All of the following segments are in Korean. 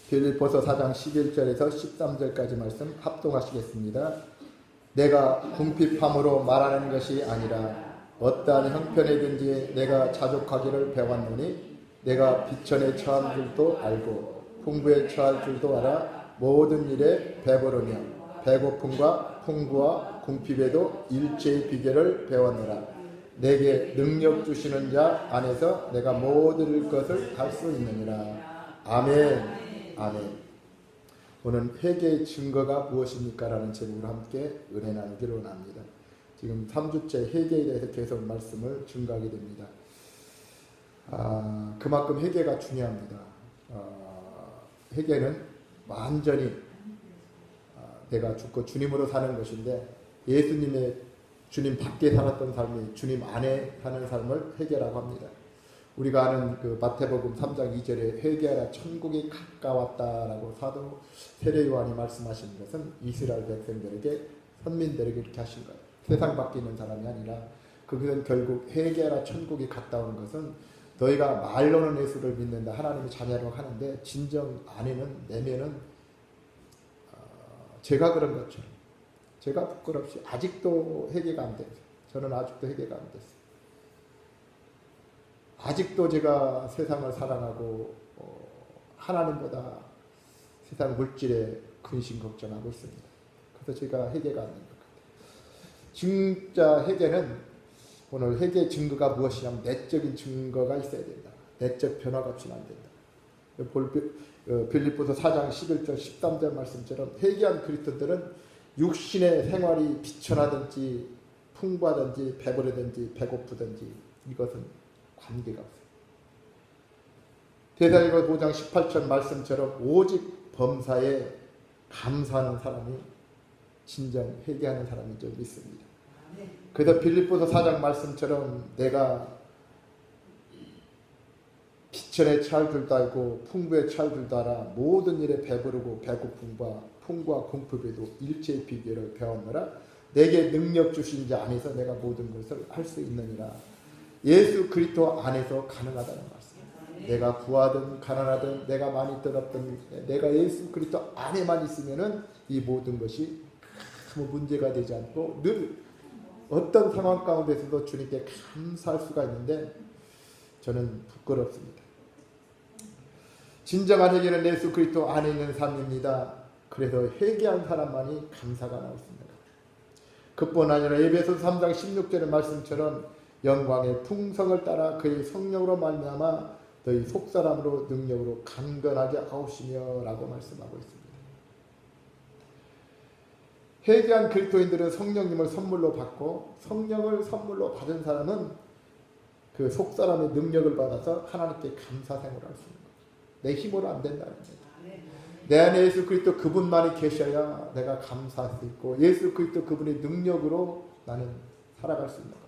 빌립보서 4장 11절에서 13절까지 말씀 합동하시겠습니다. 내가 궁핍함으로 말하는 것이 아니라 어떠한 형편이든지 내가 자족하기를 배웠노니 내가 비천에 처한 줄도 알고 풍부에 처할 줄도 알아 모든 일에 배부르며 배고픔과 풍부와 궁핍에도 일체의 비결을 배웠노라. 내게 능력 주시는 자 안에서 내가 모든 것을 할 수 있느니라. 아멘. 아멘. 오늘 회개의 증거가 무엇입니까? 라는 제목으로 함께 은혜 나누기를 원합니다. 지금 3주째 회개에 대해서 계속 말씀을 증거하게 됩니다. 그만큼 회개가 중요합니다. 회개는 완전히 내가 죽고 주님으로 사는 것인데 예수님의 주님 밖에 살았던 삶이 주님 안에 사는 삶을 회개라고 합니다. 우리가 아는 그 마태복음 3장 2절에 회개하라 천국이 가까웠다라고 사도 세례 요한이 말씀하신 것은 이스라엘 백성들에게 선민들에게 이렇게 하신 거예요. 세상 밖에 있는 사람이 아니라 그것은 결국 회개하라 천국이 가까운 것은 너희가 말로는 예수를 믿는다 하나님의 자녀라고 하는데 진정 안에는 내면은 제가 그런 것처럼 제가 부끄럽지 아직도 회개가 안 돼요. 저는 아직도 회개가 안 됐어요. 아직도 제가 세상을 사랑하고 하나님보다 세상 물질에 근심 걱정하고 있습니다. 그래서 제가 회개가 안 된 것 같아요. 진짜 회개는 오늘 회개의 증거가 무엇이냐면 내적인 증거가 있어야 된다. 내적 변화가 없이는 안 된다. 빌립보서 4장 11절 13절 말씀처럼 회개한 그리스도들은 육신의 생활이 비천하든지 풍부하든지 배부르든지 배고프든지 이것은 관계가 없어요. 데살로니가 5장 18절 말씀처럼 오직 범사에 감사하는 사람이 진정 회개하는 사람인 줄 믿습니다. 그래서 빌립보서 4장 말씀처럼 내가 비천에 처할 줄도 알고 풍부에 처할 줄도 알아 모든 일에 배부르고 배고픔과 풍부와 공급에도 일체의 비결을 배웠노라. 내게 능력 주신 자 안에서 내가 모든 것을 할 수 있느니라. 예수 그리스도 안에서 가능하다는 말씀. 내가 부하든 가난하든 내가 많이 있든 없든 내가 예수 그리스도 안에만 있으면은 이 모든 것이 아무 문제가 되지 않고 늘 어떤 상황 가운데서도 주님께 감사할 수가 있는데 저는 부끄럽습니다. 진정한 회개는 예수 그리스도 안에 있는 삶입니다. 그래서 회개한 사람만이 감사가 나왔습니다. 그뿐 아니라 에베소서 3장 16절의 말씀처럼 영광의 풍성을 따라 그의 성령으로 말미암아 너희 속사람으로 능력으로 강건하게 하옵시며 라고 말씀하고 있습니다. 회개한 그리스도인들은 성령님을 선물로 받고 성령을 선물로 받은 사람은 그 속사람의 능력을 받아서 하나님께 감사 생활을 할 수 있는 거죠. 내 힘으로 안 된다는 겁니다. 내 안에 예수 그리스도 그분만이 계셔야 내가 감사할 수 있고 예수 그리스도 그분의 능력으로 나는 살아갈 수 있는 거예요.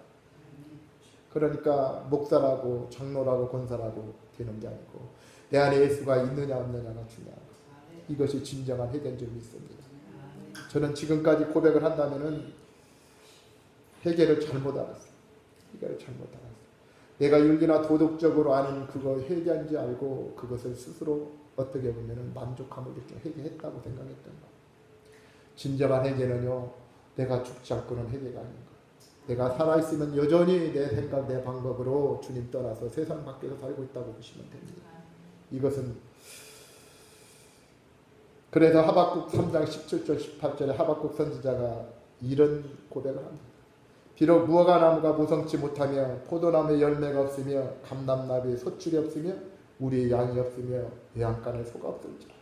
그러니까 목사라고 장로라고 권사라고 되는 게 아니고 내 안에 예수가 있느냐 없느냐가 중요한 거예요. 이것이 진정한 회개인 줄 믿습니다. 저는 지금까지 고백을 한다면은 회개를 잘못 알았어요. 회개를 잘못 알았어요. 내가 윤리나 도덕적으로 아는 그거 회개한지 알고 그것을 스스로 어떻게 보면은 만족함을 느껴 회개했다고 생각했던 거예요. 진정한 회개는요, 내가 죽지 않고는 회개가 아닌 거예요. 내가 살아있으면 여전히 내 생각, 내 방법으로 주님 떠나서 세상 밖에서 살고 있다고 보시면 됩니다. 이것은 그래서 하박국 3장 17절 18절에 하박국 선지자가 이런 고백을 합니다. 비록 무화과나무가 무성치 못하며 포도나무에 열매가 없으며 감람나무에 소출이 없으며 우리의 양이 없으며 외양간에 소가 없을지라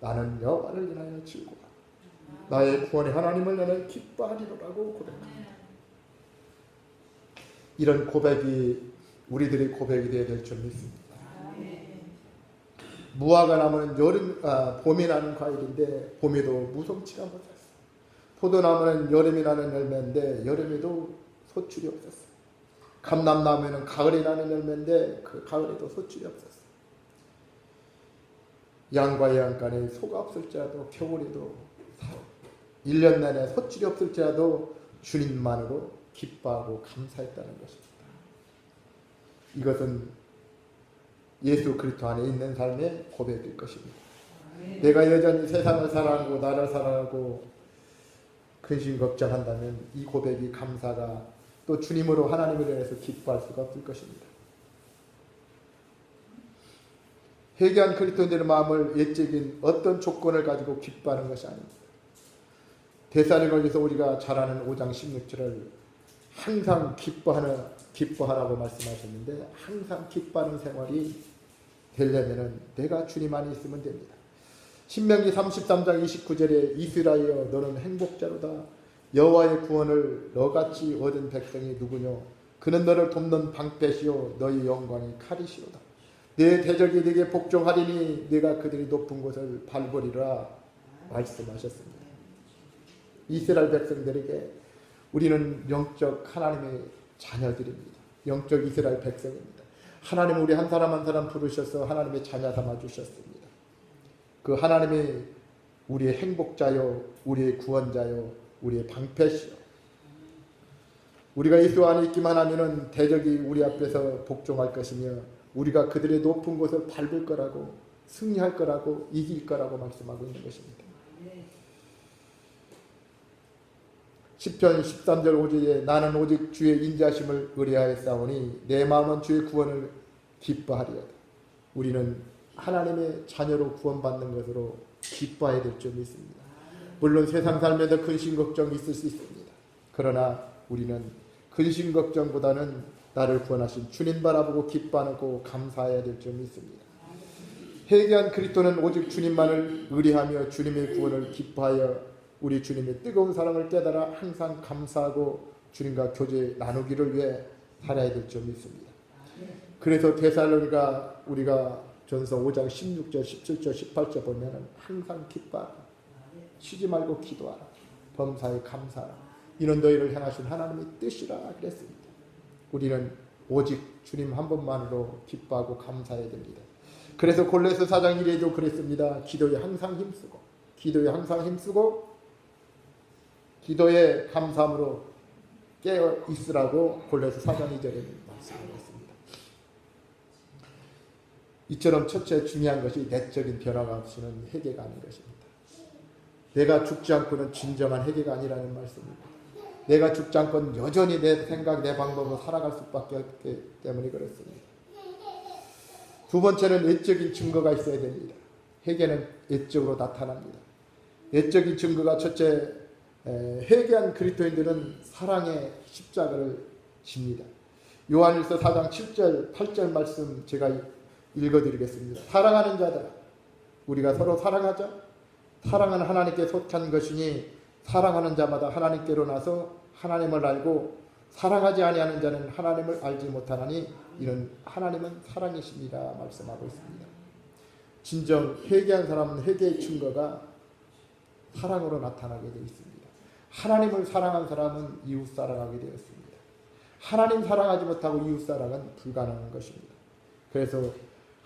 나는 여호와를 인하여 즐거워 나의 구원의 하나님을 인하여 기뻐하리로라고 고백합니다. 이런 고백이 우리들의 고백이 되어야 될 줄 믿습니다. 무화과나무는 봄에 나는 과일인데 봄에도 무성치가 못했어요. 포도나무는 여름에 나는 열매인데 여름에도 소출이 없었어요. 감람나무는 가을에 나는 열매인데 그 가을에도 소출이 없었어요. 양과 양간에 소가 없을지라도 겨울에도 1년 내내 소출이 없을지라도 주님만으로 기뻐하고 감사했다는 것입니다. 이것은 예수 그리스도 안에 있는 삶의 고백일 것입니다. 내가 여전히 세상을 사랑하고 나를 사랑하고 근심 걱정한다면 이 고백이 감사가 또 주님으로 하나님을 위해서 기뻐할 수가 없을 것입니다. 회개한 그리스도인들의 마음을 옛적인 어떤 조건을 가지고 기뻐하는 것이 아닙니다. 데살로니가서 우리가 잘 아는 5장 16절을 항상 기뻐하라고 말씀하셨는데 항상 기뻐하는 생활이 되려면 내가 주님 안에 있으면 됩니다. 신명기 33장 29절에 이스라엘여 너는 행복자로다. 여호와의 구원을 너같이 얻은 백성이 누구뇨? 그는 너를 돕는 방패시요 너희 영광이 칼이시로다. 내 대적이 네게 복종하리니 네가 그들이 높은 곳을 밟으리라 말씀하셨습니다. 이스라엘 백성들에게 우리는 영적 하나님의 자녀들입니다. 영적 이스라엘 백성입니다. 하나님은 우리 한 사람 한 사람 부르셔서 하나님의 자녀 삼아 주셨습니다. 그 하나님이 우리의 행복자요, 우리의 구원자요, 우리의 방패시요. 우리가 예수 안에 있기만 하면은 대적이 우리 앞에서 복종할 것이며 우리가 그들의 높은 곳을 밟을 거라고, 승리할 거라고, 이길 거라고 말씀하고 있는 것입니다. 시편 13절 5절에 나는 오직 주의 인자심을 의뢰하였사오니 내 마음은 주의 구원을 기뻐하리로다. 우리는 하나님의 자녀로 구원받는 것으로 기뻐해야 될 점이 있습니다. 물론 세상 삶에도 근심 걱정이 있을 수 있습니다. 그러나 우리는 근심 걱정보다는 나를 구원하신 주님 바라보고 기뻐하고 감사해야 될 점이 있습니다. 회개한 그리스도는 오직 주님만을 의뢰하며 주님의 구원을 기뻐하여 우리 주님의 뜨거운 사랑을 깨달아 항상 감사하고 주님과 교제 나누기를 위해 살아야 될 점이 있습니다. 그래서 데살로니가 우리가 전서 5장 16절, 17절, 18절 보면 항상 기뻐하라. 쉬지 말고 기도하라. 범사에 감사하라. 이는 너희를 향하신 하나님의 뜻이라 그랬습니다. 우리는 오직 주님 한 분만으로 기뻐하고 감사해야 됩니다. 그래서 골로새 4장 1에도 그랬습니다. 기도에 항상 힘쓰고 기도에 감사함으로 깨어 있으라고 골로새 4장 2절에 말씀하셨습니다. 이처럼 첫째 중요한 것이 내적인 변화가 없이는 회개가 아닌 것입니다. 내가 죽지 않고는 진정한 회개가 아니라는 말씀입니다. 내가 죽지 않고는 여전히 내 생각, 내 방법으로 살아갈 수밖에 없기 때문에 그렇습니다. 두 번째는 외적인 증거가 있어야 됩니다. 회개는 외적으로 나타납니다. 외적인 증거가 첫째, 회개한 그리스도인들은 사랑의 십자가를 집니다. 요한일서 4장 7절, 8절 말씀 제가 읽어드리겠습니다. 사랑하는 자들아, 우리가 서로 사랑하자. 사랑은 하나님께 속한 것이니 사랑하는 자마다 하나님께로 나서 하나님을 알고 사랑하지 아니하는 자는 하나님을 알지 못하나니 이는 하나님은 사랑이십니다 말씀하고 있습니다. 진정 회개한 사람은 회개의 증거가 사랑으로 나타나게 되어 있습니다. 하나님을 사랑한 사람은 이웃 사랑하게 되었습니다. 하나님 사랑하지 못하고 이웃 사랑은 불가능한 것입니다. 그래서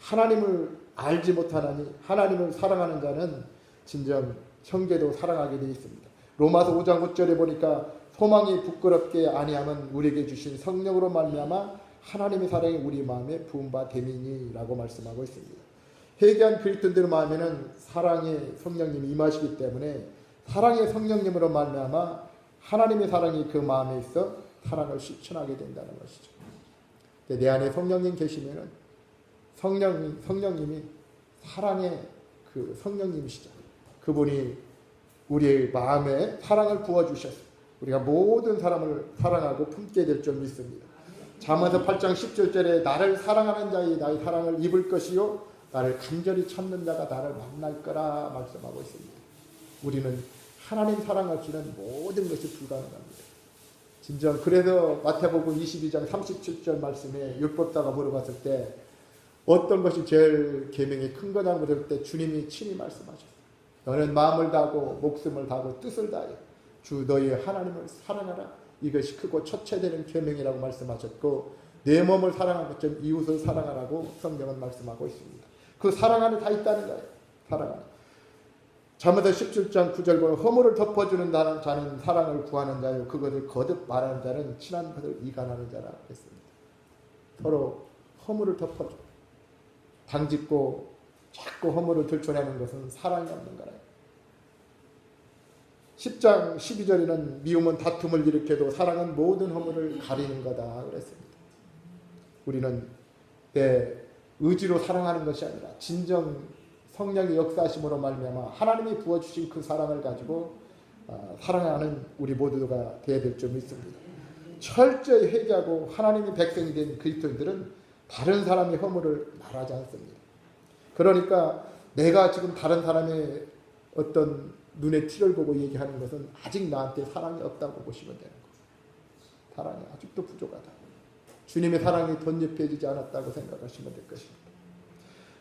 하나님을 알지 못하나니 하나님을 사랑하는 자는 진정 형제도 사랑하게 되어 있습니다. 로마서 5장 5절에 보니까 소망이 부끄럽게 아니하면 우리에게 주신 성령으로 말미암아 하나님의 사랑이 우리 마음에 부은 바 됨이니라고 말씀하고 있습니다. 회개한 그리스도인들 마음에는 사랑의 성령님이 임하시기 때문에 사랑의 성령님으로 말미암아 하나님의 사랑이 그 마음에 있어 사랑을 실천하게 된다는 것이죠. 내 안에 성령님 계시면은 성령님이 사랑의 그 성령님이시죠. 그분이 우리의 마음에 사랑을 부어주셨습니다. 우리가 모든 사람을 사랑하고 품게 될 점이 있습니다. 잠언서 8장 17절에 나를 사랑하는 자의 나의 사랑을 입을 것이요 나를 간절히 찾는 자가 나를 만날 거라 말씀하고 있습니다. 우리는 하나님 사랑 없이는 모든 것이 불가능합니다. 진정 그래서 마태복음 22장 37절 말씀에 율법사가 물어봤을 때 어떤 것이 제일 계명이 큰 거냐고 물을 때 주님이 친히 말씀하셨어요. 너는 마음을 다하고 목숨을 다하고 뜻을 다하여 주 너희의 하나님을 사랑하라. 이것이 크고 첫째되는 계명이라고 말씀하셨고 내 몸을 사랑하는 것처럼 이웃을 사랑하라고 성경은 말씀하고 있습니다. 그 사랑 안에 다 있다는 거예요. 사랑 안에. 잠언서 17장 9절 보면 허물을 덮어주는 자는 사랑을 구하는 자요 그것을 거듭 말하는 자는 친한 것을 이간하는 자라 했습니다. 서로 허물을 덮어줘. 당짓고 자꾸 허물을 들춰내는 것은 사랑이 없는 거라. 10장 12절에는 미움은 다툼을 일으켜도 사랑은 모든 허물을 가리는 거다 그랬습니다. 우리는 내 의지로 사랑하는 것이 아니라 진정 성령의 역사하심으로 말미암아 하나님이 부어주신 그 사랑을 가지고 사랑하는 우리 모두가 되어야 될 줄 믿습니다. 철저히 회개하고 하나님의 백성이 된 그리스도인들은 다른 사람의 허물을 말하지 않습니다. 그러니까 내가 지금 다른 사람의 어떤 눈에 티를 보고 얘기하는 것은 아직 나한테 사랑이 없다고 보시면 되는 거예요. 사랑이 아직도 부족하다. 주님의 사랑이 덧입혀지지 않았다고 생각하시면 될 것입니다.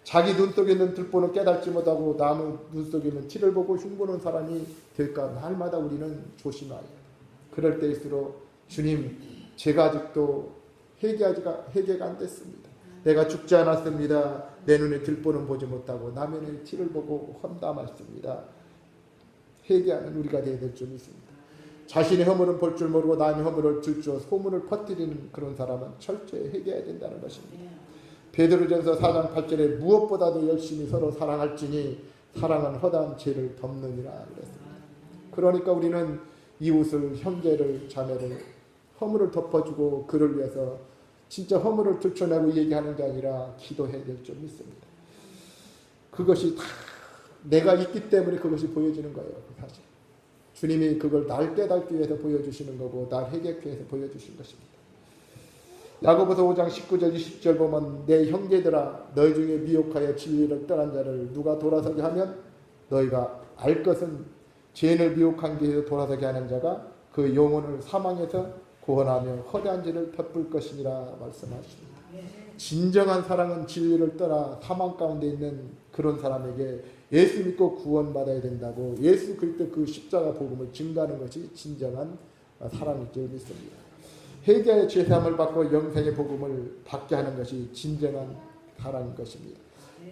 자기 눈 속에 있는 들보는 깨닫지 못하고 남의 눈 속에 있는 티를 보고 흉보는 사람이 될까 날마다 우리는 조심해야 해요. 그럴 때일수록 주님, 제가 아직도 회개가 안 됐습니다. 내가 죽지 않았습니다. 내 눈에 들보는 보지 못하고 남의 눈에 티를 보고 험담했습니다. 회개하는 우리가 되어야 될 줄 믿습니다. 자신의 허물은 볼 줄 모르고 남의 허물을 들추어 소문을 퍼뜨리는 그런 사람은 철저히 회개해야 된다는 것입니다. 베드로전서 4장 8절에 무엇보다도 열심히 서로 사랑할지니 사랑은 허다한 죄를 덮느니라 그랬습니다. 그러니까 우리는 이웃을, 형제를, 자매를 허물을 덮어주고 그를 위해서 진짜 허물을 들춰내고 얘기하는 게 아니라 기도해야 될 줄 믿습니다. 그것이 다 내가 있기 때문에 그것이 보여지는 거예요. 사실 주님이 그걸 날 깨닫기 위해서 보여주시는 거고 날 회개하기 위해서 보여주신 것입니다. 야고보서 5장 19절 20절 보면 내 형제들아 너희 중에 미혹하여 진리를 떠난 자를 누가 돌아서게 하면 너희가 알 것은 죄인을 미혹한 길에서 돌아서게 하는 자가 그 영혼을 사망에서 구원하며 허다한 죄를 덮을 것이니라 말씀하십니다. 진정한 사랑은 진리를 떠나 사망 가운데 있는 그런 사람에게 예수 믿고 구원받아야 된다고 예수 그리스도 그 십자가 복음을 증거하는 것이 진정한 사랑일 줄 믿습니다. 회개의 죄사함을 받고 영생의 복음을 받게 하는 것이 진정한 사랑인 것입니다.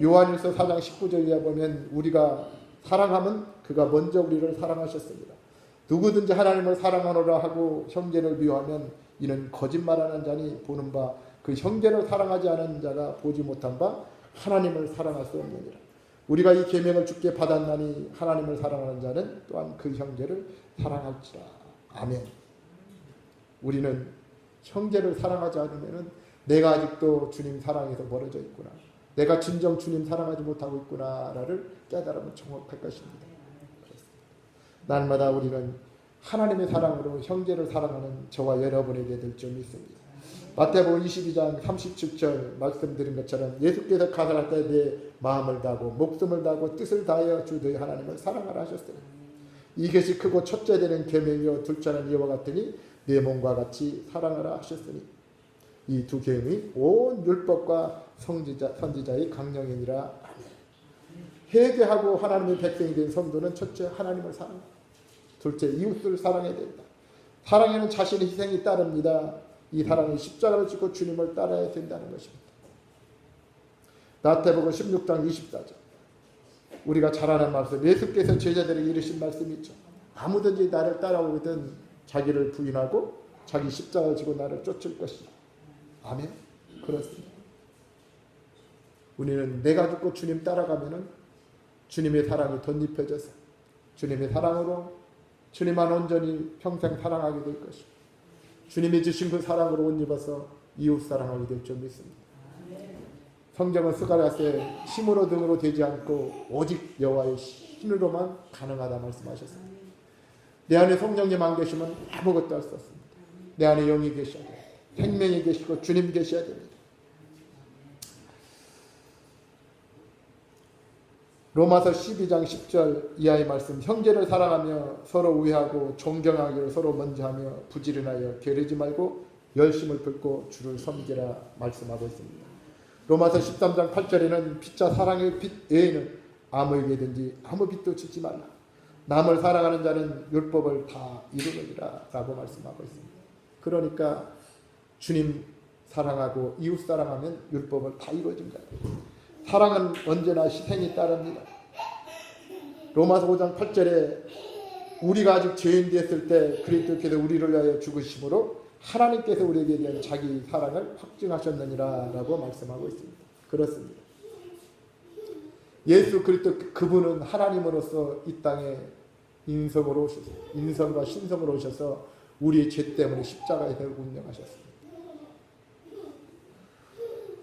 요한일서 4장 19절에 보면 우리가 사랑하면 그가 먼저 우리를 사랑하셨습니다. 누구든지 하나님을 사랑하노라 하고 형제를 미워하면 이는 거짓말하는 자니 보는 바 그 형제를 사랑하지 않은 자가 보지 못한 바 하나님을 사랑할 수 없느니라. 우리가 이 계명을 주께 받았나니 하나님을 사랑하는 자는 또한 그 형제를 사랑할지라. 아멘. 우리는 형제를 사랑하지 않으면 내가 아직도 주님 사랑에서 멀어져 있구나. 내가 진정 주님 사랑하지 못하고 있구나를 깨달으면 정확할 것입니다. 날마다 우리는 하나님의 사랑으로 형제를 사랑하는 저와 여러분에게 될 줄 믿습니다. 마태복음 22장 37절 말씀드린 것처럼 예수께서 가사할 때 내 마음을 다하고 목숨을 다하고 뜻을 다하여 주 너희 하나님을 사랑하라 하셨으니 이것이 크고 첫째 되는 계명이요 둘째는 이와 같으니 내 몸과 같이 사랑하라 하셨으니 이 두 계명이 온 율법과 선지자의 강령이니라. 회개하고 하나님의 백성이 된 성도는 첫째 하나님을 사랑하고 둘째 이웃을 사랑해야 된다. 사랑에는 자신의 희생이 따릅니다. 이 사랑은 십자가를 지고 주님을 따라야 된다는 것입니다. 마태복음 16장 24절 우리가 잘 아는 말씀 예수께서 제자들에게 이르신 말씀이 있죠. 아무든지 나를 따라오거든 자기를 부인하고 자기 십자가를 지고 나를 쫓을 것이다. 아멘. 그렇습니다. 우리는 내가 죽고 주님 따라가면은 주님의 사랑이 덧입혀져서 주님의 사랑으로 주님만 온전히 평생 사랑하게 될 것입니다. 주님이 주신 그 사랑으로 옷 입어서 이웃 사랑하게 될 줄 믿습니다. 성경은 스가랴서에 힘으로 등으로 되지 않고 오직 여호와의 신으로만 가능하다 말씀하셨습니다. 내 안에 성령님 안 계시면 아무것도 할 수 없습니다. 내 안에 영이 계셔야 돼요. 생명이 계시고 주님 계셔야 됩니다. 로마서 12장 10절 이하의 말씀 형제를 사랑하며 서로 우애하고 존경하기를 서로 먼저 하며 부지런하여 게으르지 말고 열심을 붓고 주를 섬기라 말씀하고 있습니다. 로마서 13장 8절에는 피차 사랑의 빛 외에는 아무에게든지 아무 빛도 주지 말라. 남을 사랑하는 자는 율법을 다 이루느니라 라고 말씀하고 있습니다. 그러니까 주님 사랑하고 이웃 사랑하면 율법을 다 이루어진 거예요. 사랑은 언제나 희생이 따릅니다. 로마서 5장 8절에 우리가 아직 죄인 되었을 때 그리스도께서 우리를 위하여 죽으심으로 하나님께서 우리에게 대한 자기 사랑을 확증하셨느니라 라고 말씀하고 있습니다. 그렇습니다. 예수 그리스도 그분은 하나님으로서 이 땅에 인성으로 오셔서 인성과 신성으로 오셔서 우리의 죄 때문에 십자가에서 운명하셨습니다.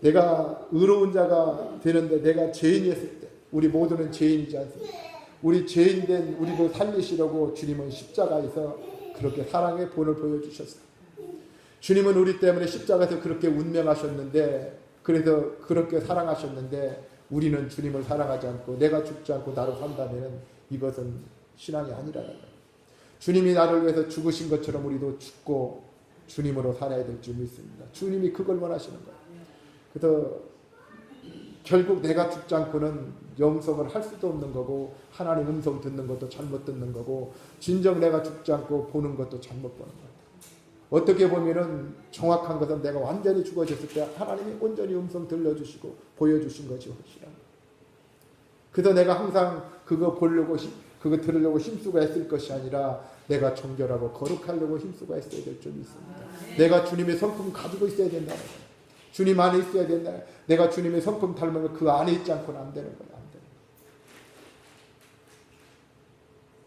내가 의로운 자가 되는데 내가 죄인이었을 때, 우리 모두는 죄인이지 않습니까? 우리 죄인된 우리를 살리시려고 주님은 십자가에서 그렇게 사랑의 본을 보여주셨어요. 주님은 우리 때문에 십자가에서 그렇게 운명하셨는데, 그래서 그렇게 사랑하셨는데, 우리는 주님을 사랑하지 않고 내가 죽지 않고 나로 산다면 이것은 신앙이 아니라는 거예요. 주님이 나를 위해서 죽으신 것처럼 우리도 죽고 주님으로 살아야 될 줄 믿습니다. 주님이 그걸 원하시는 거예요. 그래서 결국 내가 죽지 않고는 영성을 할 수도 없는 거고, 하나님 음성 듣는 것도 잘못 듣는 거고, 진정 내가 죽지 않고 보는 것도 잘못 보는 거예요. 어떻게 보면은 정확한 것은 내가 완전히 죽어졌을 때 하나님이 온전히 음성 들려주시고 보여주신 것이 확실한 거예요. 그래서 내가 항상 그거 보려고 그거 들으려고 힘쓰고 했을 것이 아니라 내가 정결하고 거룩하려고 힘쓰고 했어야 될 줄 믿습니다. 내가 주님의 성품 가지고 있어야 된다는 거예요. 주님 안에 있어야 된다. 내가 주님의 성품 닮으면 그 안에 있지 않고는 안 되는 거예요. 안 되는 거예요.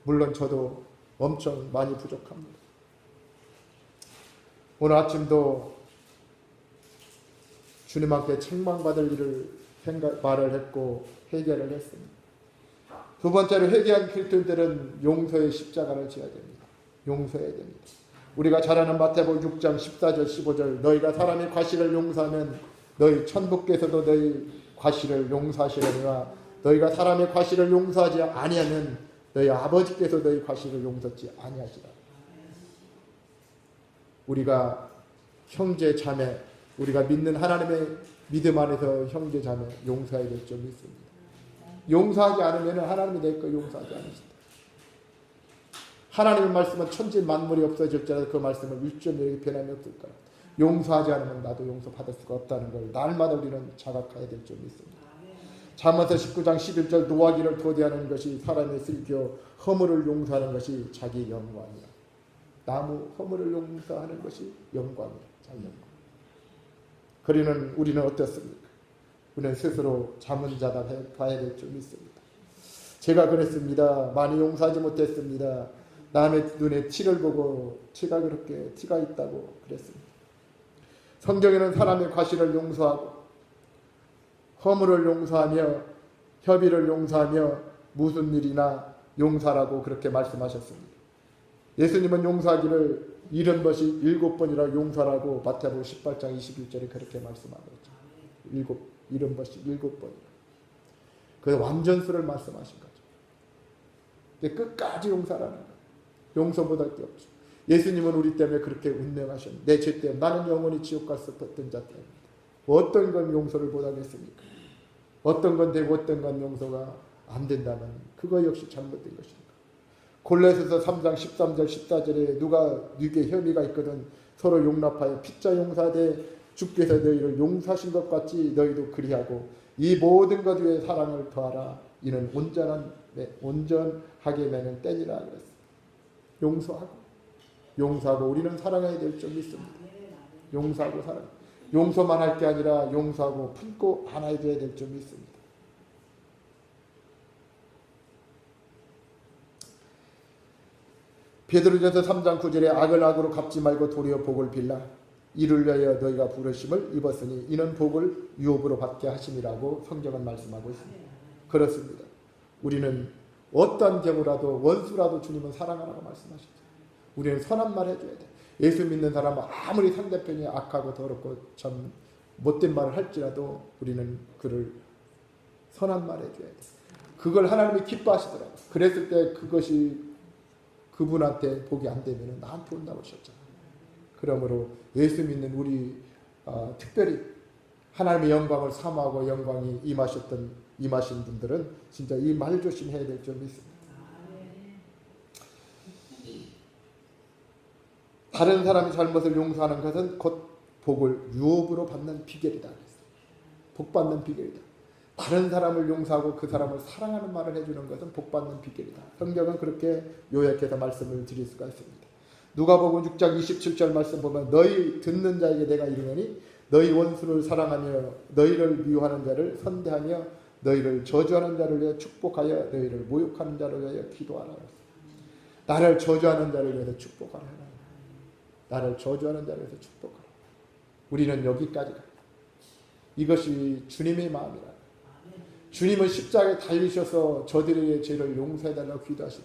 물론 저도 엄청 많이 부족합니다. 오늘 아침도 주님 앞에 책망받을 일을 말을 했고 회개를 했습니다. 두 번째로 회개한 그리스도인들은 용서의 십자가를 지어야 됩니다. 용서해야 됩니다. 우리가 잘 아는 마태복음 6장 14절 15절 너희가 사람의 과실을 용서하면 너희 천부께서도 너희 과실을 용서하시려니와 너희가 사람의 과실을 용서하지 아니하면 너희 아버지께서 너희 과실을 용서하지 아니하시라. 우리가 형제 자매, 우리가 믿는 하나님의 믿음 안에서 형제 자매 용서해야 될 점이 있습니다. 용서하지 않으면 하나님이 내 거 용서하지 않으신다. 하나님의 말씀은 천지 만물이 없어질지라도 그 말씀을 1.1이 변함이 없을 거라. 용서하지 않으면 나도 용서받을 수가 없다는 걸 날마다 우리는 자각해야 될 점이 있습니다. 잠언서 19장 11절 노하기를 도대하는 것이 사람의 슬기요 허물을 용서하는 것이 자기 영광이라. 나무 허물을 용서하는 것이 영광이라. 자기 영광. 그러는 우리는 어떻습니까? 우리는 스스로 자문자답 봐야 될 점이 있습니다. 제가 그랬습니다. 많이 용서하지 못했습니다. 남의 눈에 티를 보고 제가 그렇게 티가 있다고 그랬습니다. 성경에는 사람의 과실을 용서하고 허물을 용서하며 협의를 용서하며 무슨 일이나 용서라고 그렇게 말씀하셨습니다. 예수님은 용서하기를 70번씩 7번이라 용서라고 마태복음 18장 21절에 그렇게 말씀하고 있죠. 70번씩 7번이라. 그 완전수를 말씀하신 거죠. 근데 끝까지 용서라는 거예요. 용서보다 게 없죠. 예수님은 우리 때문에 그렇게 운명하셨는데 내 죄 때문에 나는 영원히 지옥 갈 수 없던 자 때문에 어떤 건 용서를 못하겠습니까? 어떤 건 되고 어떤 건 용서가 안 된다면 그거 역시 잘못된 것입니다. 골로새서 3장 13절 14절에 누가 네게 혐의가 있거든 서로 용납하여 피자 용서하되 주께서 너희를 용서하신 것 같이 너희도 그리하고 이 모든 것 위에 사랑을 더하라. 이는 온전하게 매는 때니라 그랬어요. 용서하고 우리는 사랑해야 될 점이 있습니다. 용서하고 사랑. 용서만 할 게 아니라 용서하고 품고 안아줘야 될 점이 있습니다. 베드로전서 3장 9절에 악을 악으로 갚지 말고 도리어 복을 빌라. 이를 위하여 너희가 부르심을 입었으니 이는 복을 유업으로 받게 하심이라고 성경은 말씀하고 있습니다. 그렇습니다. 우리는 어떤 경우라도 원수라도 주님은 사랑하라고 말씀하셨죠. 우리는 선한 말 해줘야 돼. 예수 믿는 사람은 아무리 상대편이 악하고 더럽고 참 못된 말을 할지라도 우리는 그를 선한 말 해줘야 돼. 그걸 하나님이 기뻐하시더라고요. 그랬을 때 그것이 그분한테 복이 안 되면 나한테 온다고 하셨잖아요. 그러므로 예수 믿는 우리 특별히 하나님의 영광을 사모하고 영광이 임하신 분들은 진짜 이 말 조심해야 될 점이 있습니다. 다른 사람의 잘못을 용서하는 것은 곧 복을 유업으로 받는 비결이다. 복 받는 비결이다. 다른 사람을 용서하고 그 사람을 사랑하는 말을 해주는 것은 복 받는 비결이다. 성경은 그렇게 요약해서 말씀을 드릴 수가 있습니다. 누가복음 6장 27절 말씀 보면 너희 듣는 자에게 내가 이르노니 너희 원수를 사랑하며 너희를 미워하는 자를 선대하며 너희를 저주하는 자를 위하여 축복하여 너희를 모욕하는 자를 위하여 기도하라. 나를 저주하는 자를 위해서 축복하라. 나를 저주하는 자를 위해서 축복하라. 우리는 여기까지 가. 이것이 주님의 마음이라. 주님은 십자가에 달리셔서 저들의 죄를 용서해달라고 기도하신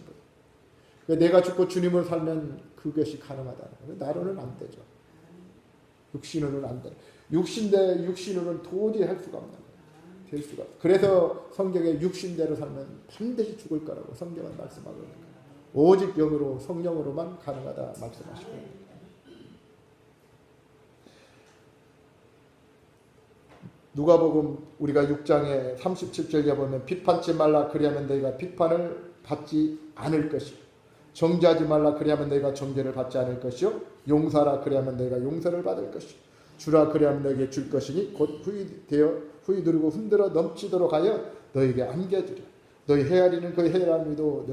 거예요. 내가 죽고 주님을 살면 그것이 가능하다는 거예요. 나로는 안 되죠. 육신으로는 안 돼. 육신으로는 도저히 할 수가 없는 거예요. 될 수가 없어요. 그래서 성경에 육신대로 살면 반드시 죽을 거라고 성경은 말씀하고 있는 거예요. 오직 영으로 성령으로만 가능하다 말씀하시고 있는 거예요. 누가복음 우리가 6장에 37절에 보면 비판치 말라 그리하면 너희가 비판을 받지 않을 것이요 정죄하지 말라 그리하면 너희가 정죄를 받지 않을 것이요 용서하라 그리하면 너희가 용서를 받을 것이요 주라 그리하면 너희에게 줄 것이니 곧 후히 누르고 흔들어 넘치도록 하여 너희에게 안겨주라. 너희 헤아리는 그 헤아림도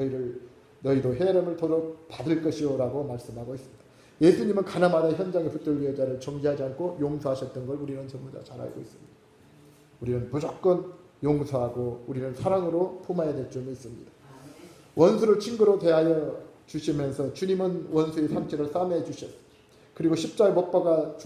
너희도 헤아림을 도록 받을 것이요라고 말씀하고 있습니다. 예수님은 가나마다 현장에 붙들린 여자를 정죄하지 않고 용서하셨던 걸 우리는 전부 다 잘 알고 있습니다. 우리는 무조건 용서하고 우리는 사랑으로 품어야 될 점이 있습니다. 원수를 친구로 대하여 주시면서 주님은 원수의 상처를 싸매 주셨어요. 그리고 십자가에 못 박아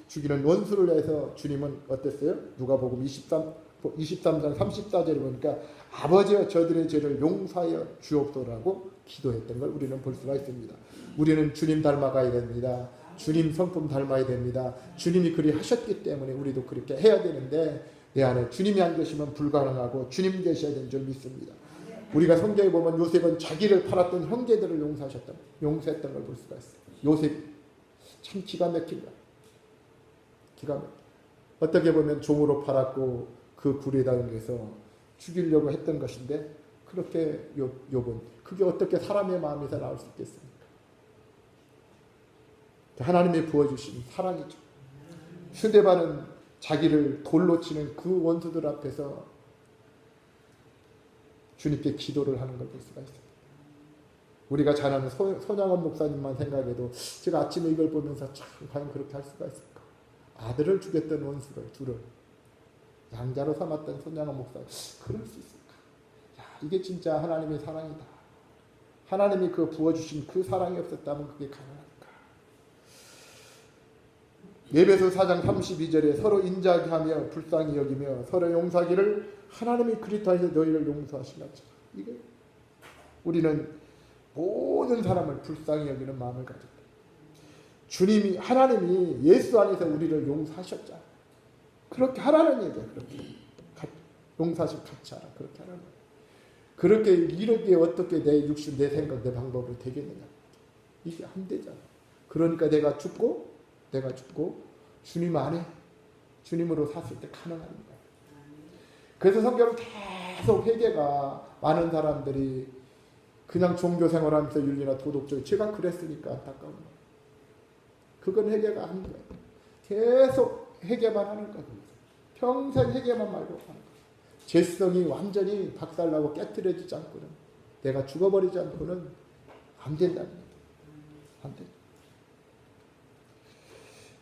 죽이는 원수를 위해서 주님은 어땠어요? 누가복음 23장 34절에 보니까 아버지여 저들의 죄를 용서하여 주옵소서라고 기도했던 걸 우리는 볼 수가 있습니다. 우리는 주님 닮아가야 됩니다. 주님 성품 닮아야 됩니다. 주님이 그리 하셨기 때문에 우리도 그렇게 해야 되는데 내 안에 주님이 안 계시면 불가능하고 주님 계셔야 되는 줄 믿습니다. 우리가 성경에 보면 요셉은 자기를 팔았던 형제들을 용서했던 걸 볼 수가 있어요. 요셉 참 기가 막힌 거야. 기가 막혀. 어떻게 보면 종으로 팔았고 그 굴에 당겨서 죽이려고 했던 것인데 그렇게 욥은 그게 어떻게 사람의 마음에서 나올 수 있겠습니까? 하나님이 부어주신 사랑이죠. 스데반은 자기를 돌로 치는 그 원수들 앞에서 주님께 기도를 하는 걸 볼 수가 있습니다. 우리가 잘 아는 손양원 목사님만 생각해도 제가 아침에 이걸 보면서 참 과연 그렇게 할 수가 있을까? 아들을 죽였던 원수를 둘을 양자로 삼았던 손양원 목사 그럴 수 있을까? 야, 이게 진짜 하나님의 사랑이다. 하나님이 그 부어주신 그 사랑이 없었다면 그게 가능할까? 에베소 4장 32절에 서로 인자하게 하며 불쌍히 여기며 서로 용서하기를 하나님이 그리스도 안에서 너희를 용서하신 것처럼. 이게 우리는 모든 사람을 불쌍히 여기는 마음을 가졌다. 하나님이 예수 안에서 우리를 용서하셨잖아. 그렇게 하라는 얘기야. 그렇게 용서하시고 같이 하라. 그렇게 하라는 거야. 그렇게 이렇게 어떻게 내 육신, 내 생각, 내 방법으로 되겠느냐. 이게 안 되잖아. 그러니까 내가 죽고 주님 안에 주님으로 샀을 때 가능한 거예요. 그래서 성경은 계속 회개가 많은 사람들이 그냥 종교 생활하면서 윤리나 도덕적으로 제가 그랬으니까 안타까운 거예요. 그건 회개가 아닌 거예요. 계속 회개만 하는 거예요. 평생 회개만 말고 하는 거예요. 죄성이 완전히 박살나고 깨트려지지 않고는 내가 죽어버리지 않고는 안 된다는 거예요. 안 돼.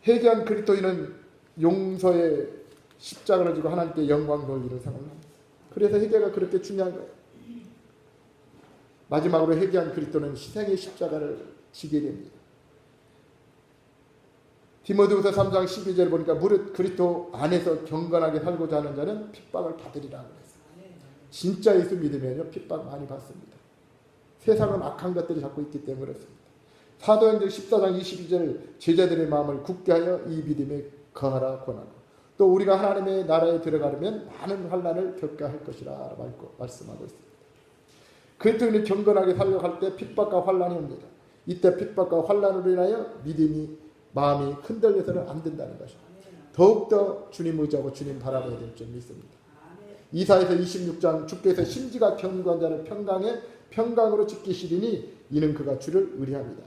회개한 그리스도인은 용서의 십자가를 지고 하나님께 영광 돌리는 생활을 합니다. 그래서 회개가 그렇게 중요한 거예요. 마지막으로 회개한 그리스도는 희생의 십자가를 지게 됩니다. 디모데후서 3장 12절에 보니까 무릇 그리스도 안에서 경건하게 살고자 하는 자는 핍박을 받으리라고 했어요. 진짜 예수 믿으면요 핍박 많이 받습니다. 세상은 악한 것들이 자꾸 있기 때문에 그렇습니다. 사도행전 14장 22절 제자들의 마음을 굳게 하여 이 믿음에 거하라 권하고 또 우리가 하나님의 나라에 들어가려면 많은 환난을 겪어야 할 것이라 말씀하고 있습니다. 그리스도인이 경건하게 살려고 할 때 핍박과 환난이 옵니다. 이때 핍박과 환난으로 인하여 마음이 흔들려서는 안 된다는 것입니다. 더욱더 주님 의지하고 주님 바라봐야 될 점이 있습니다. 이사야서 26장 주께서 심지가 견고한 자를 평강으로 지키시리니 이는 그가 주를 의뢰합니다.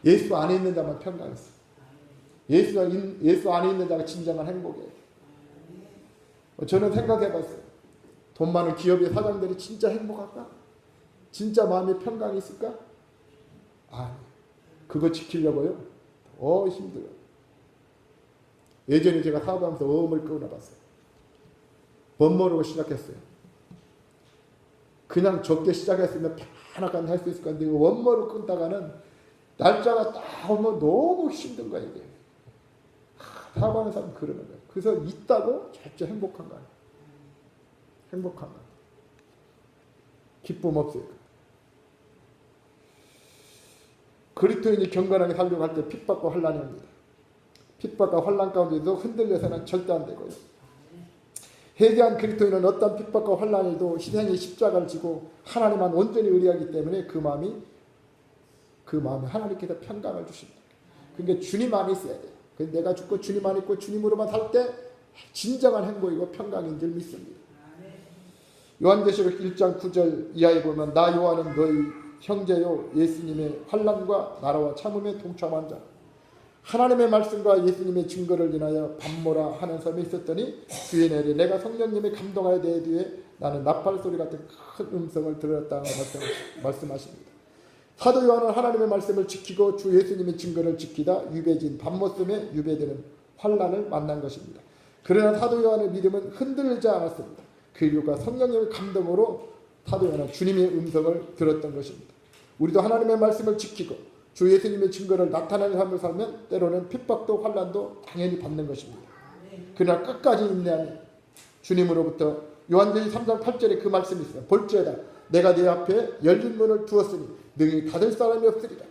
예수 안에 있는 자만 평강이 있어요. 예수 안에 있는 자가 진정한 행복이에요. 저는 생각해봤어요. 돈 많은 기업의 사장들이 진짜 행복할까? 진짜 마음에 평강이 있을까? 아니, 그거 지키려고요. 힘들어요. 예전에 제가 사업하면서 어음을 끊어봤어요. 멋모르고 시작했어요. 그냥 적게 시작했으면 편하게 할 수 있을 건데 원모로 끊다가는 날짜가 딱 오면 너무 힘든 거예요. 이게. 사고하는 사람 그러는 거예요. 그래서 있다고 절대 행복한 거예요. 행복한 거예요. 기쁨 없어요. 그리스도인이 경건하게 살려고 할 때 핍박과 환난이 옵니다. 핍박과 환난 가운데도 흔들려서는 절대 안 되고요. 회개한 그리스도인은 어떤 핍박과 환난에도 희생의 십자가를 지고 하나님만 온전히 의뢰하기 때문에 그 마음이 하나님께서 평강을 주십니다. 그러니까 주님 안에 있어야 돼요. 내가 죽고 주님 안에 있고 주님으로만 살 때 진정한 행복이고 평강인 줄 믿습니다. 요한계시록 1장 9절 이하에 보면 나 요한은 너희 형제요 예수님의 환난과 나라와 참음에 동참한 자 하나님의 말씀과 예수님의 증거를 인하여 밤모라 하는 섬에 있었더니 주의 내리 내가 성령님의 감동하여 내 뒤에 나는 나팔 소리 같은 큰 음성을 들었다고 말씀하십니다. 사도 요한은 하나님의 말씀을 지키고 주 예수님의 증거를 지키다 유배진 밤모섬에 유배되는 환난을 만난 것입니다. 그러나 사도 요한의 믿음은 흔들리지 않았습니다. 그 이유가 성령님의 감동으로 사도 요한은 주님의 음성을 들었던 것입니다. 우리도 하나님의 말씀을 지키고 주 예수님의 증거를 나타내는 삶을 살면 때로는 핍박도 환난도 당연히 받는 것입니다. 그러나 끝까지 인내하며 주님으로부터 요한계시 3장 8절에 그 말씀이 있어요. 볼지어다 내가 네 앞에 열린 문을 두었으니 능히 닫을 사람이 없으리라.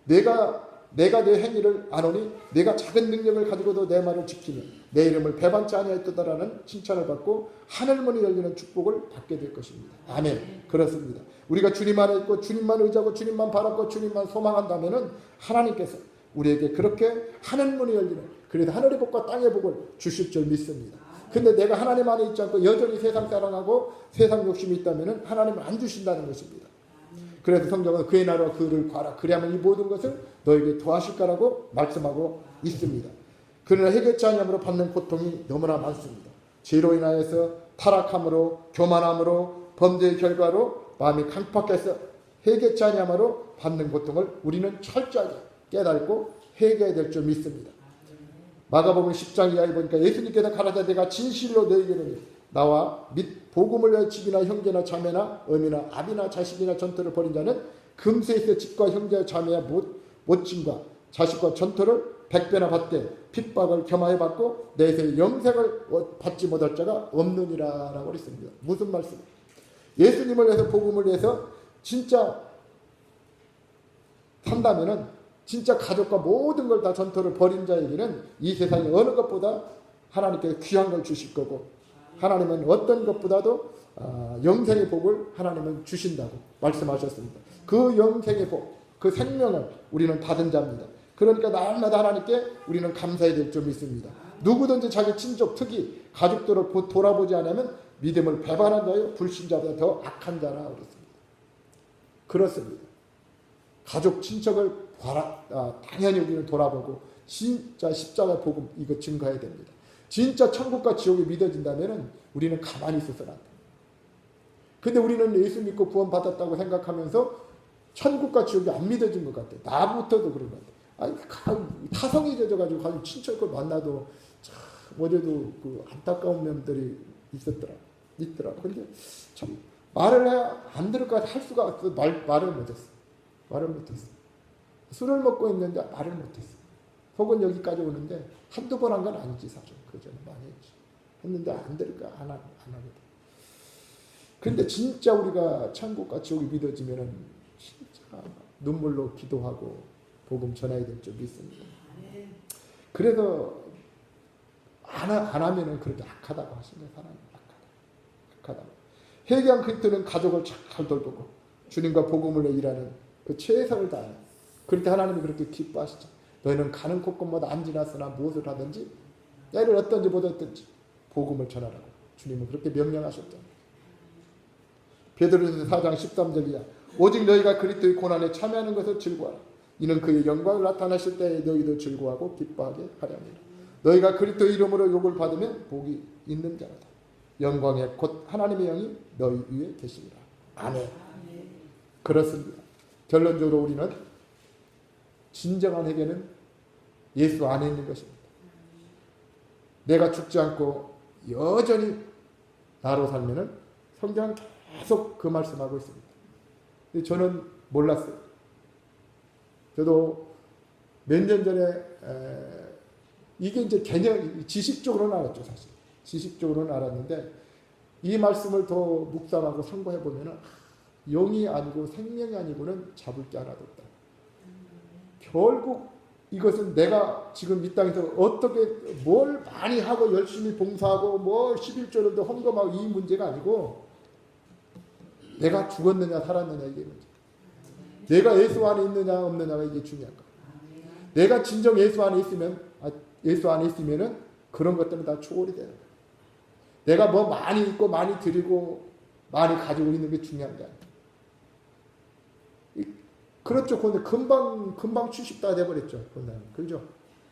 내가 내 행위를 아노니 내가 작은 능력을 가지고도 내 말을 지키며 내 이름을 배반치 아니하였도다라는 칭찬을 받고 하늘문이 열리는 축복을 받게 될 것입니다. 아멘. 그렇습니다. 우리가 주님 안에 있고 주님만 의지하고 주님만 바라고 주님만 소망한다면은 하나님께서 우리에게 그렇게 하늘문이 열리는 그래서 하늘의 복과 땅의 복을 주실 줄 믿습니다. 근데 내가 하나님 안에 있지 않고 여전히 세상 사랑하고 세상 욕심이 있다면은 하나님은 안 주신다는 것입니다. 그래서 성경은 그의 나라와 그를 구하라. 그리하면 이 모든 것을 너에게 더하실 거라고 말씀하고 있습니다. 그러나 해결치 아니함으로 받는 고통이 너무나 많습니다. 죄로 인하여서 타락함으로 교만함으로 범죄의 결과로 마음이 강팍해서 해결치 아니함으로 받는 고통을 우리는 철저하게 깨닫고 해결해야 될 줄 믿습니다. 마가복음 10장 이하에 보니까 예수님께서 가라사대 내가 진실로 너희에게 이르노니 나와 및 복음을 위하여 집이나 형제나 자매나 어미나 아비나 자식이나 전토를 벌인 자는 금세에서 집과 형제와 자매와 모친과 자식과 전토를 100배나 받되 핍박을 겸하여 받고 내세의 영생을 받지 못할 자가 없느니라 라고 했습니다. 무슨 말씀이에요? 예수님을 위해서 복음을 위해서 진짜 산다면은 진짜 가족과 모든 걸 다 전토를 벌인 자에게는 이 세상에 어느 것보다 하나님께서 귀한 걸 주실 거고 하나님은 어떤 것보다도 영생의 복을 하나님은 주신다고 말씀하셨습니다. 그 영생의 복, 그 생명을 우리는 받은 자입니다. 그러니까 날마다 하나님께 우리는 감사해야 될 줄 믿습니다. 누구든지 자기 친족, 특히 가족들을 돌아보지 않으면 믿음을 배반한 자요 불신자보다 더 악한 자라 그랬습니다. 그렇습니다. 가족, 친척을 당연히 우리는 돌아보고 진짜 십자가 복음 이거 증거해야 됩니다. 진짜 천국과 지옥이 믿어진다면 우리는 가만히 있어서는 안 됩니다. 근데 우리는 예수 믿고 구원받았다고 생각하면서 천국과 지옥이 안 믿어진 것 같아요. 나부터도 그런 것 같아요. 아니, 타성이 젖어가지고 가지고 친척을 만나도 참 어제도 그 안타까운 면들이 있더라고. 근데 참 말을 해야 안 들을 것 같아 할 수가 없어. 말을 못했어. 술을 먹고 있는데 말을 못했어. 혹은 여기까지 오는데 한두 번 한 건 아니지 사실. 그전에 많이 했지. 했는데 안 들을까 안 하거든. 그런데 진짜 우리가 천국과 지옥이 믿어지면은 진짜 눈물로 기도하고 복음 전해야 될 줄 믿습니다. 그래서 안 하면은 그렇게 악하다고 하시는 사람이 악하다. 회개한 그리스도는 가족을 잘 돌보고 주님과 복음을 위해 일하는 그 최선을 다하는 그렇게 하나님이 그렇게 기뻐하시죠. 너희는 가는 곳곳마다 안 지났으나 무엇을 하든지 때를 어떤지 보았든지 복음을 전하라고 주님은 그렇게 명령하셨잖아요. 베드로전서 4장 13절이야. 오직 너희가 그리스도의 고난에 참여하는 것을 즐거워하라. 이는 그의 영광을 나타나실 때에 너희도 즐거워하고 기뻐하게 하려 함이라. 너희가 그리스도의 이름으로 욕을 받으면 복이 있는 자로다. 영광의 곧 하나님의 영이 너희 위에 계시리라. 아멘. 그렇습니다. 결론적으로 우리는 진정한 회개는 예수 안에 있는 것입니다. 내가 죽지 않고 여전히 나로 살면은 성경은 계속 그 말씀하고 있습니다. 근데 저는 몰랐어요. 저도 몇 년 전에 이게 이제 개념, 지식적으로는 알았죠, 사실. 지식적으로는 알았는데 이 말씀을 더 묵상하고 상고해 보면은 영이 아니고 생명이 아니고는 잡을 게 하나도 없다. 결국 이것은 내가 지금 이 땅에서 어떻게 뭘 많이 하고 열심히 봉사하고 뭐 11조를 헌금하고 이 문제가 아니고 내가 죽었느냐 살았느냐 이게 문제. 내가 예수 안에 있느냐 없느냐가 이게 중요한 거야. 내가 진정 예수 안에 있으면은 그런 것들은 다 초월이 되는 거야. 내가 뭐 많이 있고 많이 드리고 많이 가지고 있는 게 중요한 게 아니야. 그렇죠. 근데 금방 70다 돼버렸죠. 권한. 그죠?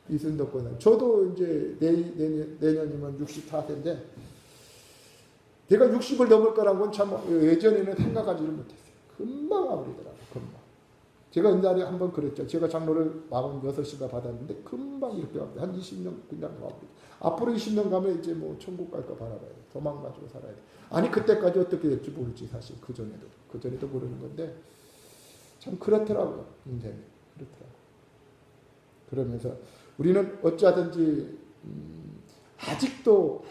이순덕 권한. 저도 이제 내년이면 64세인데 내가 60을 넘을 거란 건 참 예전에는 생각하지를 못했어요. 금방 와버리더라고요. 금방. 제가 옛날에 한번 그랬죠. 제가 장로를 46시가 받았는데 금방 이렇게 와버려요. 한 20년 그냥 와버려요. 앞으로 20년 가면 이제 뭐 천국 갈까 바라봐야 돼. 도망가지고 살아야 돼. 아니 그때까지 어떻게 될지 모르지 사실. 그전에도 모르는 건데 참 그렇더라고요. 인생이. 그렇더라고요. 그러면서 우리는 어찌하든지 아직도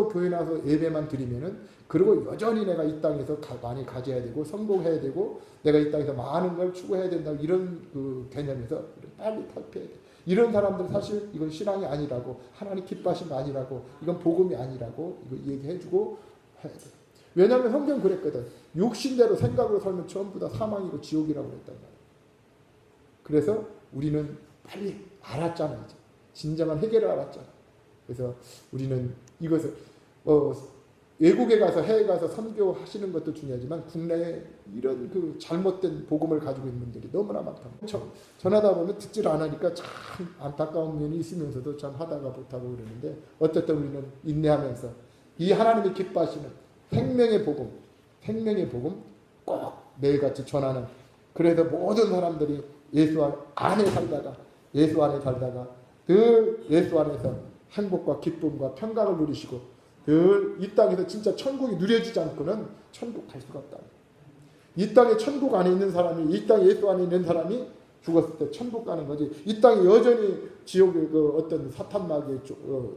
교회 나서 예배만 드리면은 그리고 여전히 내가 이 땅에서 많이 가져야 되고 성공해야 되고 내가 이 땅에서 많은 걸 추구해야 된다 이런 그 개념에서 빨리 탈피해야 돼. 이런 사람들은 사실 이건 신앙이 아니라고 하나님 기뻐하신 거 아니라고 이건 복음이 아니라고 이거 얘기해주고 해야 돼. 왜냐하면 성경 그랬거든. 육신대로 생각으로 살면 전부 다 사망이고 지옥이라고 그랬단 말이야. 그래서 우리는 빨리 알았잖아. 이제 진정한 해결을 알았잖아. 그래서 우리는 이것을 외국에 가서 해외 가서 선교하시는 것도 중요하지만 국내에 이런 그 잘못된 복음을 가지고 있는 분들이 너무나 많다. 전하다 보면 듣질 않으니까 참 안타까운 면이 있으면서도 참 하다가 못하고 그러는데 어쨌든 우리는 인내하면서 이 하나님이 기뻐하시는 생명의 복음 꼭 매일같이 전하는 그래서 모든 사람들이 예수 안에 살다가 늘 예수 안에서 행복과 기쁨과 평강을 누리시고 늘 이 땅에서 진짜 천국이 누려지지 않고는 천국 갈 수가 없다. 이 땅에 천국 안에 있는 사람이 이 땅에 예수 안에 있는 사람이 죽었을 때 천국 가는 거지. 이 땅에 여전히 지옥의 그 어떤 사탄 마귀의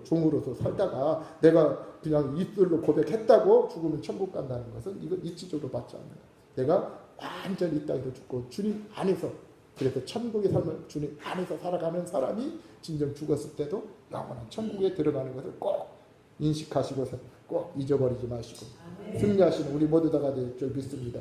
종으로서 살다가 내가 그냥 입술로 고백했다고 죽으면 천국 간다는 것은 이건 이치적으로 맞지 않는 거야. 내가 완전히 이 땅에서 죽고 주님 안에서 그래서 천국의 삶을 주님 안에서 살아가는 사람이 진정 죽었을 때도 영원한 천국에 들어가는 것을 꼭 인식하시고서 꼭 잊어버리지 마시고 승리하시는 우리 모두 다가 될 줄 믿습니다.